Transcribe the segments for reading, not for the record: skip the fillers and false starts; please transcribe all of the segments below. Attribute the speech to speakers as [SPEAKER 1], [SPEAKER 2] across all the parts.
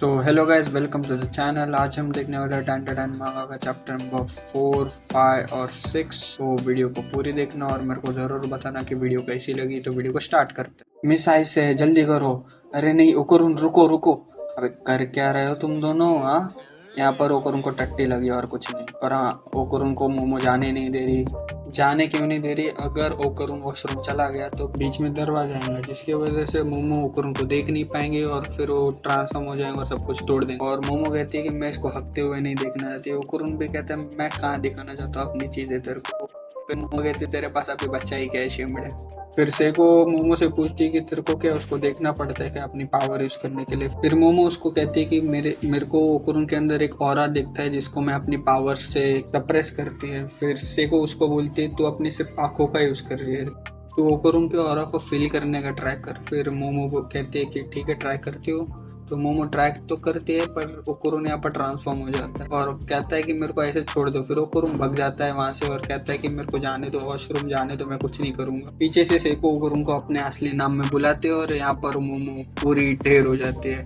[SPEAKER 1] So hello guys, welcome to the channel. आज हम देखने वाले हैं टन टन मांगा का चैप्टर नंबर 4, 5 और 6। तो वीडियो को पूरी देखना और मेरे को ज़रूर बताना कि वीडियो कैसी लगी। तो वीडियो को स्टार्ट करते हैं। मिस आई से जल्दी करो। अरे नहीं ओकरुन, रुको रुको। अबे कर क्या रहे हो तुम दोनों? हाँ, यहाँ पर ओकरुन को टट्टी लगी और कुछ नहीं। पर हाँ, ओकरुन को मोमो जाने नहीं दे रही। जाने क्यों नहीं दे रही? अगर ओकरुन वॉशरूम चला गया तो बीच में दरवाजा आएगा, जिसकी वजह से मोमो ओकरुन को देख नहीं पाएंगे और फिर वो ट्रांसफॉर्म हो जाएंगे और सब कुछ तोड़ देंगे। और मोमो कहती है कि मैं इसको हकते हुए नहीं देखना चाहती। ओकरुन भी कहता है मैं कहाँ दिखाना चाहता हूँ अपनी चीजें तेरे को। फिर मोमो कहती है तेरे पास अभी बच्चा ही क्या है शिमड़े। फिर सेको मोमो से पूछती है कि तेरे को क्या उसको देखना पड़ता है क्या अपनी पावर यूज करने के लिए। फिर मोमो उसको कहती है कि मेरे को ओकरुन के अंदर एक ऑरा दिखता है जिसको मैं अपनी पावर से सप्रेस करती है। फिर सेको उसको बोलती है तू अपनी सिर्फ आंखों का यूज कर रही है, तो ओकरुन के ऑरा को फील करने का ट्राई कर। फिर मोमो को कहती है कि ठीक है ट्राई करती हो। तो मोमो ट्रैक तो करती है पर ओकरुन यहाँ पर ट्रांसफॉर्म हो जाता है और कहता है कि मेरे को ऐसे छोड़ दो। फिर ओकरुन भाग जाता है वहां से और कहता है कि मेरे को जाने दो, वॉशरूम जाने दो, मैं कुछ नहीं करूंगा। पीछे से सेको ओकरुन को अपने असली नाम में बुलाते हैं और यहाँ पर मोमो पूरी ढेर हो जाती है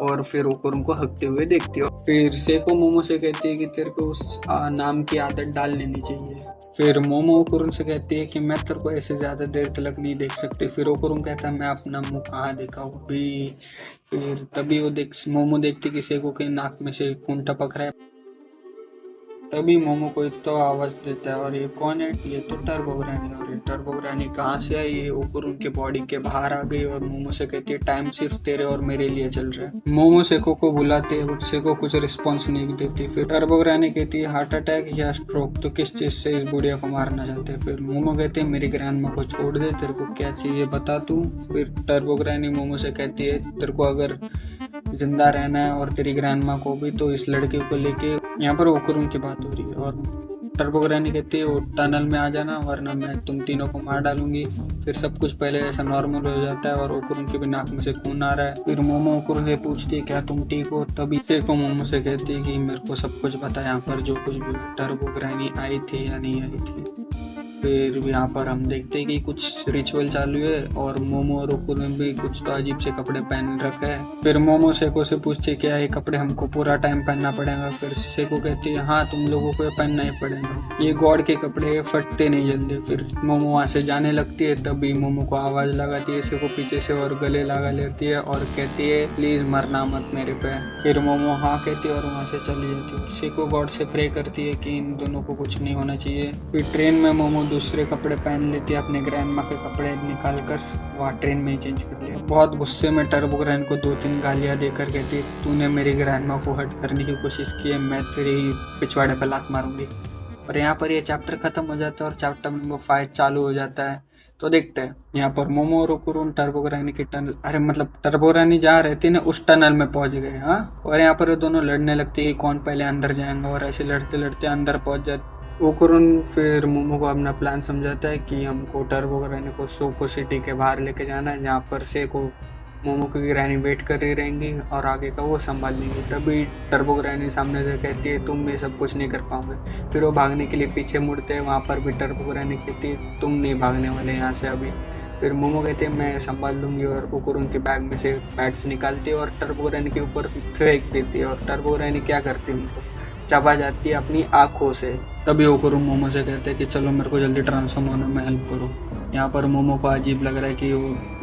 [SPEAKER 1] और फिर ओकरुन को हकते हुए देखती है। फिर सेको मोमो से कहती है कि तेरे को उस नाम की आदत डाल लेनी चाहिए। फिर मोमो ओकरुन से कहती है कि मैं तेरे को ऐसे ज्यादा देर तक नहीं देख सकती। फिर ओकरुन कहता है मैं अपना मुंह कहाँ दिखाऊं भी। फिर तभी मोमो देखती कि सेको के नाक में से खून टपक रहा है। तभी मोमो को तो आवाज देता है और ये कौन है? ये तो टर्बो ग्रैनी। और ये टर्बो ग्रैनी कहाँ से आई? ये ओकरुन के बॉडी के बाहर आ गई और मोमो से कहती है टाइम सिर्फ तेरे और मेरे लिए चल रहा है। मोमो सेको को बुलाते है, सेको कुछ रिस्पॉन्स नहीं देती। फिर टर्बो ग्रैनी कहती है हार्ट अटैक या स्ट्रोक, तो किस चीज से इस बुढ़िया को मारना चाहते हैं? फिर मोमो कहते हैं मेरी ग्रैंडमा को छोड़ दे, तेरे को क्या चाहिए बता तू। फिर टर्बो ग्रैनी मोमो से कहती है तेरे को अगर जिंदा रहना है और तेरी ग्रैंडमा को भी, तो इस लड़के को लेके यहाँ पर ओकरुन की बात हो रही है। और टर्बो ग्रैनी कहती है वो टनल में आ जाना वरना मैं तुम तीनों को मार डालूंगी। फिर सब कुछ पहले ऐसा नॉर्मल हो जाता है और ओकरुन के भी नाक में से खून आ रहा है। फिर मोमो ओकरुन से पूछती है क्या तुम ठीक हो? तभी सेको मोमो से कहती है कि मेरे को सब कुछ पता है यहाँ पर जो कुछ भी टर्बो ग्रैनी आई थी या नहीं आई थी। फिर यहाँ पर हम देखते हैं कि कुछ रिचुअल चालू है और मोमो और ओकरुन भी कुछ तो अजीब से कपड़े पहन रखे हैं। फिर मोमो सेको से पूछती है क्या ये कपड़े हमको पूरा टाइम पहनना पड़ेगा? फिर सेको कहती है हाँ तुम लोगों को पहनना ही पड़ेगा, ये गॉड के कपड़े फटते नहीं जल्दी। फिर मोमो वहाँ से जाने लगती है, तभी मोमो को आवाज लगाती है सेको पीछे से और गले लगा लेती है और कहती है प्लीज मरना मत मेरे पे। फिर मोमो हाँ कहती है और वहाँ से चली जाती है और सेको गॉड से प्रे करती है कि इन दोनों को कुछ नहीं होना चाहिए। फिर ट्रेन में मोमो दूसरे कपड़े पहन लेती है, अपने ग्रैंडमा के कपड़े निकाल कर वहाँ ट्रेन में ही चेंज कर लिया। बहुत गुस्से में टर्बो ग्रैंड को 2-3 गालियां देकर कहती है तूने मेरी ग्रैंडमा को हर्ट करने की कोशिश की है, मैं तेरे पिछवाड़े पर लात मारूंगी। और यहाँ पर ये चैप्टर खत्म हो जाता है और चैप्टर नंबर 5 चालू हो जाता है। तो देखते हैं यहाँ पर मोमो और ओकरुन टर्बो ग्रैनी की टनल, अरे मतलब टर्बो ग्रैनी जहाँ रहती है ना उस टनल में पहुंच गए। हाँ, और यहाँ पर दोनों लड़ने लगती है कौन पहले अंदर जाएंगे और ऐसे लड़ते लड़ते अंदर पहुंच जाते। ओकरुन फिर मोमो को अपना प्लान समझाता है कि हमको टर्बो ग्रैनी को सोको सिटी के बाहर लेके जाना है, जहाँ पर सेको मोमो की ग्रैनी वेट कर रही रहेंगी और आगे का वो संभाल लेंगी। तभी टर्बो ग्रैनी सामने से कहती है तुम ये सब कुछ नहीं कर पाओगे। फिर वो भागने के लिए पीछे मुड़ते हैं, वहाँ पर भी टर्बो ग्रैनी कहती है तुम नहीं भागने वाले यहाँ से अभी। फिर मोमो कहते हैं मैं संभाल लूंगी और ओकरुन के बैग में से बैट्स निकालती है और टर्बो ग्रैनी के ऊपर फेंक देती है। और टर्बो ग्रैनी क्या करती है उनको चबा जाती है अपनी आंखों से। तभी ओकरुन मोमो से कहते हैं कि चलो मेरे को जल्दी ट्रांसफॉर्म होने में हेल्प करो। यहाँ पर मोमो को अजीब लग रहा है कि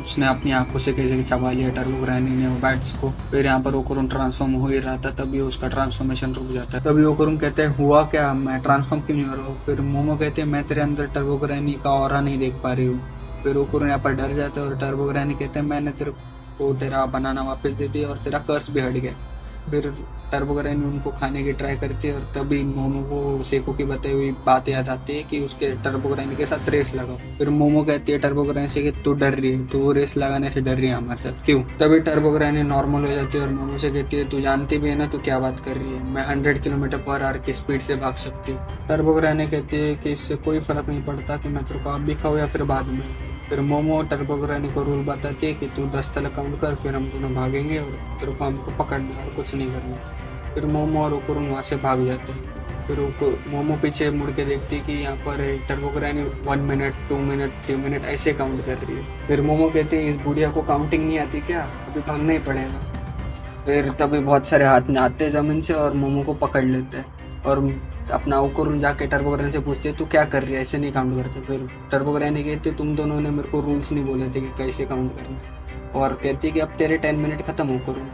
[SPEAKER 1] उसने अपनी आंखों से कैसे चबा लिया टर्बो ग्रैनी ने वो बैट्स को। फिर यहाँ पर ओकरुन ट्रांसफॉर्म हो ही रहा था, तभी उसका ट्रांसफॉर्मेशन रुक जाता है। तभी ओकरुन कहते हैं हुआ क्या, मैं ट्रांसफॉर्म क्यों नहीं हो रहा हूँ? फिर मोमो कहते हैं मैं तेरे अंदर टर्बो ग्रैनी का ऑरा नहीं देख पा रही हूँ। फिर ओकरुन यहाँ पर डर जाता है और टर्बो ग्रैनी कहते हैं मैंने तेरे को तेरा बनाना वापस दे दिया और तेरा कर्स भी हट गया। फिर टर्बो ग्रैनी उनको खाने की ट्राई करती है और तभी मोमो को सेको की बताई हुई बात याद आती है कि उसके टर्बो ग्रैनी के साथ रेस लगाओ। फिर मोमो कहती है टर्बो ग्रैनी से कि तू डर रही है, तू रेस लगाने से डर रही है हमारे साथ क्यों? तभी टर्बो ग्रैनी नॉर्मल हो जाती है और मोमो से कहती है तू जानती भी है ना तू क्या बात कर रही है, मैं 100 किलोमीटर/आवर की स्पीड से भाग सकती हूँ। टर्बो ग्रैनी कहती है कि इससे कोई फर्क नहीं पड़ता कि मैं तेरे को अब भी खाऊं या फिर बाद में। फिर मोमो टर्बो ग्रैनी को रूल बताती है कि तू 10 तक काउंट कर, फिर हम दोनों भागेंगे और तेरे को हमको पकड़ना है और कुछ नहीं करना। फिर मोमो और ओकरुन वहाँ से भाग जाते हैं। फिर मोमो पीछे मुड़ के देखती है कि यहाँ पर turbo granny 1 minute 2 minute 3 minute ऐसे काउंट कर रही है। फिर मोमो कहती है इस बुढ़िया को काउंटिंग नहीं आती क्या, अभी भागना ही पड़ेगा। फिर तभी बहुत सारे हाथ में आते हैं ज़मीन से और मोमो को पकड़ लेते हैं और अपना ओकुरुन जाके टर्बोग्रैनी से पूछते तू क्या कर रही है, ऐसे नहीं काउंट करते। फिर टर्बोग्रैनी कहती तुम दोनों ने मेरे को रूल्स नहीं बोले थे कि कैसे काउंट करना है, और कहती कि अब तेरे 10 मिनट खत्म हो करूँ।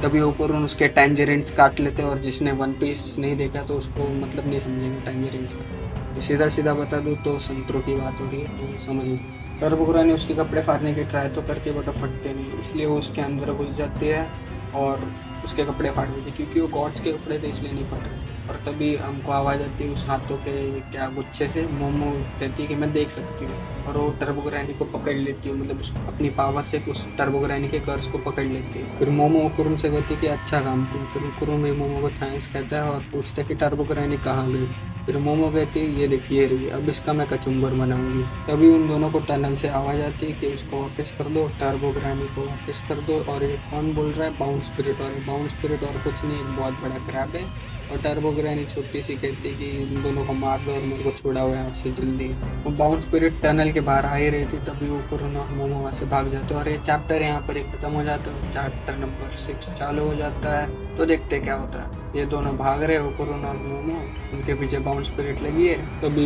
[SPEAKER 1] तभी ओकुरुन उसके टैंजरेंट्स काट लेते और जिसने वन पीस नहीं देखा तो उसको मतलब नहीं समझेंगे टैंजरेंट्स का। तो सीधा सीधा बता दूँ तो संतरों की बात हो रही है तो समझ लो। टर्बोग्रैनी उसके कपड़े फाड़ने की ट्राई तो करती है बट फटते नहीं, इसलिए वो उसके अंदर घुस जाती है और उसके कपड़े फाड़ देती, क्योंकि वो गॉड्स के कपड़े थे इसलिए नहीं फट रहे थे। और तभी हमको आवाज़ आती है उस हाथों के क्या गुच्छे से। मोमो कहती है कि मैं देख सकती हूँ और वो टर्बोग्रैनी को पकड़ लेती है, मतलब अपनी पावर से उस टर्बोग्रैनी के कर्स को पकड़ लेती है। फिर मोमो ओकुरुन से कहती है कि अच्छा काम किया। फिर ओकुरुन भी मोमो को थैंक्स कहता है और पूछता है कि टर्बोग्रैनी कहाँ गई। फिर मोमो कहती है ये देखिए रही, अब इसका मैं कचुम्बर बनाऊंगी। तभी उन दोनों को टनल से आवाज़ आती है कि उसको वापस कर दो, टर्बोग्रैनी को वापस कर दो। और ये कौन बोल रहा है? Bound spirit. और बाउंड स्पिरिट और कुछ नहीं, एक बहुत बड़ा क्रैब है। और टर्बोग्रैनी छोटी सी कहती है कि इन दोनों को मार दो और मेरे को छुड़ाओ यहाँ से जल्दी। वो बाउंड स्पिरिट टनल के बाहर आ ही रही थी तभी ओकुरुन और मोमो वहाँ से भाग जाते हैं और ये चैप्टर यहाँ पर ही खत्म हो जाता है और चैप्टर नंबर 6 चालू हो जाता है। तो देखते क्या होता है। ये दोनों भाग रहे ओकुरुन और मोमो, उनके पीछे बाउंड स्पिरिट लगी है। तभी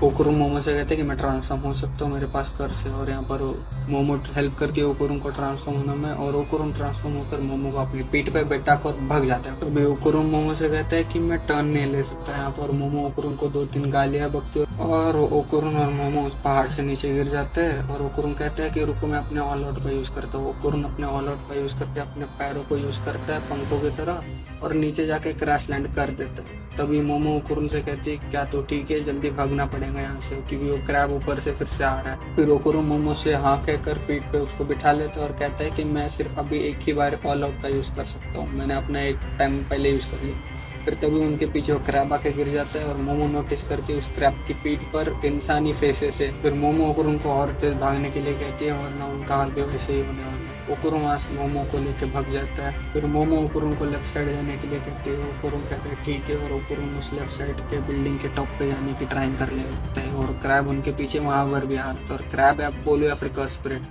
[SPEAKER 1] ओकुरुन मोमो से कहते हैं कि मैं ट्रांसफॉर्म हो सकता हूँ, मेरे पास कर्स है। और यहाँ पर मोमो हेल्प करती है ओकुरुन को ट्रांसफॉर्म होने में और ओकुरुन ट्रांसफॉर्म होकर मोमो को अपनी पीठ पे बैठा कर भाग जाता है। तभी ओकुरुन मोमो से कहता है कि मैं टर्न नहीं ले सकता। यहाँ पर मोमो ओकुरुन को 2-3 गालियाँ बकती है और ओकुरुन और मोमो उस पहाड़ से नीचे गिर जाते हैं। और ओकुरुन कहता है कि रुको मैं अपने ऑल आउट का यूज़ करता हूँ। ओकुरुन अपने ऑल आउट का यूज़ करके अपने पैरों को यूज़ करता है पंखों की तरह और नीचे जाके क्रैश लैंड कर देता है। तभी मोमो ओकुरुन से कहती है क्या तो ठीक है, जल्दी भागना पड़ेगा यहाँ से क्योंकि वो क्रैब ऊपर से फिर से आ रहा है। फिर ओकुरुन मोमो से हाँ कहकर पीठ पे उसको बिठा लेता है और कहता है कि मैं सिर्फ अभी एक ही बार ऑल आउट का यूज़ कर सकता हूँ, मैंने अपना एक टाइम पहले यूज़ कर लिया। फिर तभी उनके पीछे वो क्रैब आके गिर जाता है और मोमो नोटिस करती है उस क्रैब की पीठ पर इंसानी फेसेस है। फिर मोमो ओकुरुन को और तेज भागने के लिए कहती है वरना उनका हाल भी वैसे ही होने वाला है। ओकुरुन वहाँ से मोमो को लेके भाग जाता है। फिर मोमो ओकुरुन को लेफ्ट साइड जाने के लिए कहती है। ओकुरुन कहता है ठीक है और ओकुरुन उस लेफ्ट साइड के बिल्डिंग के टॉप पे जाने की ट्राई कर लेता है और क्रैब उनके पीछे वहाँ पर भी आ रहा था। और क्रैब है पोलो या फिर कर्स स्पिरिट।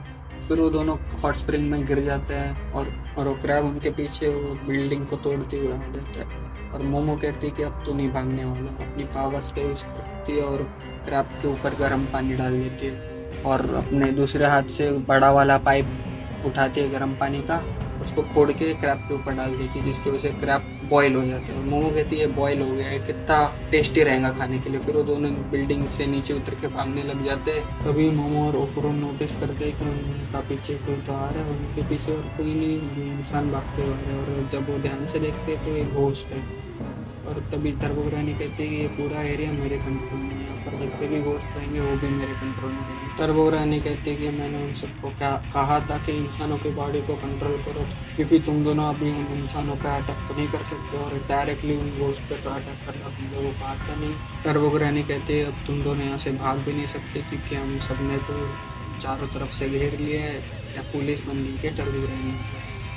[SPEAKER 1] फिर वो दोनों हॉट स्प्रिंग में गिर जाते हैं और वो क्रैब उनके पीछे वो बिल्डिंग को तोड़ते हुए आ जाता है। और मोमो कहती है कि अब तो नहीं भागने वाला, अपनी पावर्स का यूज़ करती है और क्रैब के ऊपर गर्म पानी डाल देती है और अपने दूसरे हाथ से बड़ा वाला पाइप उठाती है गर्म पानी का, उसको फोड़ के क्रैब के ऊपर डाल देती है जिसकी वजह से क्रैब बॉयल हो जाता है। और मोमो कहती है बॉयल हो गया है, कितना टेस्टी रहेगा खाने के लिए। फिर वो दोनों बिल्डिंग से नीचे उतर के भागने लग जाते हैं। तभी मोमो और ओकुरुन नोटिस करते हैं कि उनका पीछे कोई तो आ रहा है, उनके पीछे और कोई नहीं, इंसान भागते हुए आ रहे हैं। और जब वो ध्यान से देखते हैं तो एक घोस्ट है। और तभी टर्बोग्रैनी कहती है कि ये पूरा एरिया मेरे कंट्रोल में है, यहाँ पर जितने भी घोस्ट रहेंगे वो भी मेरे कंट्रोल में रहेंगे। टर्बोग्रैनी कहती है कि मैंने उन सबको क्या कहा था कि इंसानों की बॉडी को कंट्रोल करो, क्योंकि तुम दोनों अभी उन इंसानों पर अटैक तो नहीं कर सकते और डायरेक्टली उन घोस्ट पे तो अटैक करना तुम लोगों को आता नहीं। टर्बोग्रैनी कहती है अब तुम दोनों यहाँ से भाग भी नहीं सकते क्योंकि हम सब ने तो चारों तरफ से घेर लिए है, या पुलिस बन गई है टर्बोग्रैनी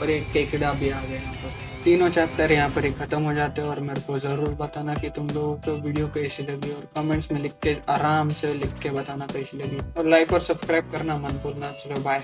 [SPEAKER 1] और एक केकड़ा भी आ गया यहाँ पर। तीनों चैप्टर यहाँ पर ही खत्म हो जाते हैं और मेरे को ज़रूर बताना कि तुम लोगों को वीडियो कैसी लगी और कमेंट्स में लिख के आराम से लिख के बताना कैसी लगी और लाइक और सब्सक्राइब करना मत भूलना। चलो बाय।